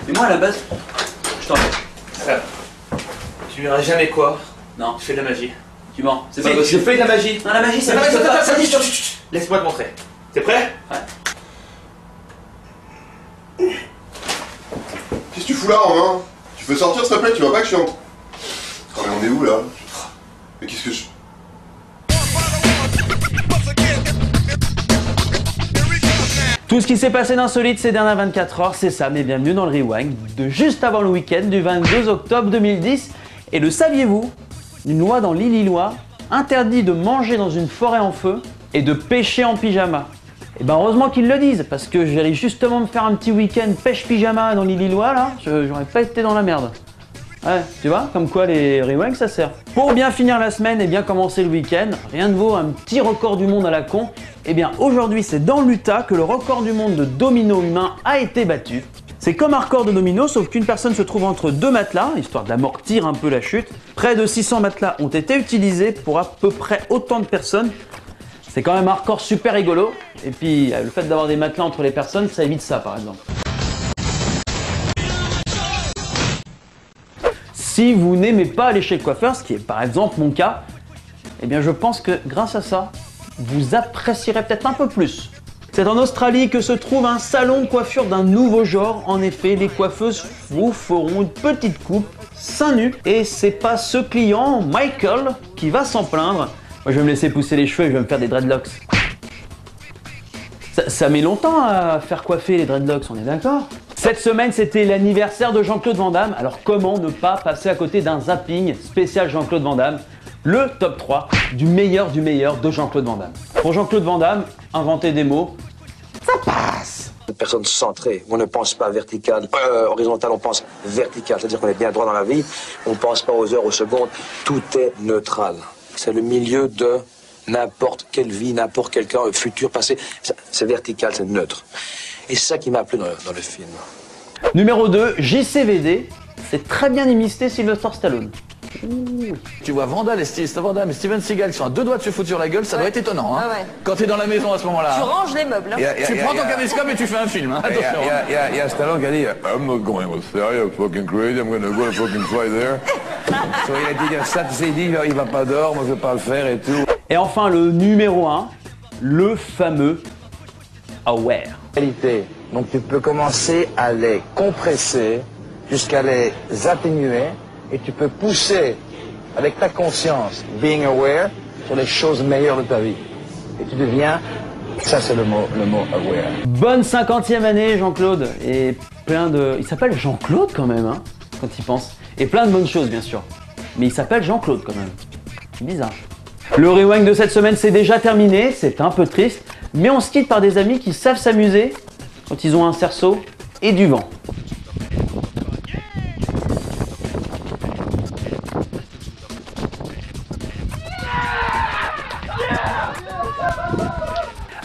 Mais moi, à la base, je t'enlève. Tu verras jamais quoi. Non. Je fais de la magie. Tu mens, c'est pas Je possible. fais de la magie. Non, la magie, c'est Non, pas chut. Laisse-moi te montrer. T'es prêt? Ouais. Qu'est-ce que tu fous là, Romain? Tu peux sortir s'il te plaît, tu vois pas que je suis en... Oh mais on est où là? Mais qu'est-ce que je... Tout ce qui s'est passé d'insolite ces dernières 24 heures, c'est ça, mais bienvenue dans le Rewind de juste avant le week-end du 22 octobre 2010. Et le saviez-vous? Une loi dans l'Illinois interdit de manger dans une forêt en feu et de pêcher en pyjama. Et ben heureusement qu'ils le disent, parce que j'allais justement me faire un petit week-end pêche-pyjama dans l'Illinois là, j'aurais pas été dans la merde. Ouais, tu vois, comme quoi les Rewinds ça sert. Pour bien finir la semaine et bien commencer le week-end, rien ne vaut un petit record du monde à la con. Et bien aujourd'hui c'est dans l'Utah que le record du monde de domino humain a été battu. C'est comme un record de domino, sauf qu'une personne se trouve entre deux matelas, histoire d'amortir un peu la chute. Près de 600 matelas ont été utilisés pour à peu près autant de personnes. C'est quand même un record super rigolo. Et puis le fait d'avoir des matelas entre les personnes, ça évite ça par exemple. Si vous n'aimez pas aller chez le coiffeur, ce qui est par exemple mon cas, eh bien je pense que grâce à ça, vous apprécierez peut-être un peu plus. C'est en Australie que se trouve un salon de coiffure d'un nouveau genre. En effet, les coiffeuses vous feront une petite coupe seins nus. Et c'est pas ce client, Michael, qui va s'en plaindre. Moi je vais me laisser pousser les cheveux et je vais me faire des dreadlocks. Ça met longtemps à faire coiffer les dreadlocks, on est d'accord? Cette semaine, c'était l'anniversaire de Jean-Claude Van Damme. Alors comment ne pas passer à côté d'un zapping spécial Jean-Claude Van Damme? Le top 3 du meilleur de Jean-Claude Van Damme. Pour Jean-Claude Van Damme, inventer des mots, ça passe. Une personne centrée, on ne pense pas vertical, horizontal, on pense vertical. C'est-à-dire qu'on est bien droit dans la vie, on ne pense pas aux heures, aux secondes, tout est neutral. C'est le milieu de n'importe quelle vie, n'importe quel cas, futur, passé. C'est vertical, c'est neutre. Et c'est ça qui m'a plu dans le film. Numéro 2, JCVD. C'est très bien imité Sylvester Stallone. Tu vois Van Damme et Steven Seagal qui sont à deux doigts de se foutre sur la gueule, ça doit être étonnant. Hein. Quand t'es dans la maison à ce moment-là. Tu ranges les meubles. Tu prends ton caméscope et tu fais un film. Hein. Attention. Il y a Stallone qui a dit I'm not going to Australia, fucking crazy, I'm gonna go fucking fly there. So, il a dit ça, tu sais, il dit il va pas dehors, moi je vais pas le faire et tout. Et enfin le numéro 1, le fameux Aware. Donc tu peux commencer à les compresser jusqu'à les atténuer et tu peux pousser avec ta conscience, being aware, sur les choses meilleures de ta vie. Et tu deviens, ça c'est le mot aware. Bonne 50e année Jean-Claude et plein de... Il s'appelle Jean-Claude quand même, hein, quand il pense. Et plein de bonnes choses bien sûr. Mais il s'appelle Jean-Claude quand même. C'est bizarre. Le Rewind de cette semaine c'est déjà terminé, c'est un peu triste. Mais on se quitte par des amis qui savent s'amuser quand ils ont un cerceau et du vent.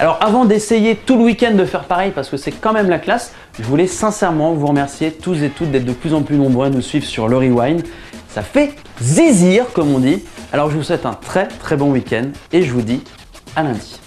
Alors avant d'essayer tout le week-end de faire pareil parce que c'est quand même la classe, je voulais sincèrement vous remercier tous et toutes d'être de plus en plus nombreux à nous suivre sur le Rewind. Ça fait zizir comme on dit. Alors je vous souhaite un très bon week-end et je vous dis à lundi.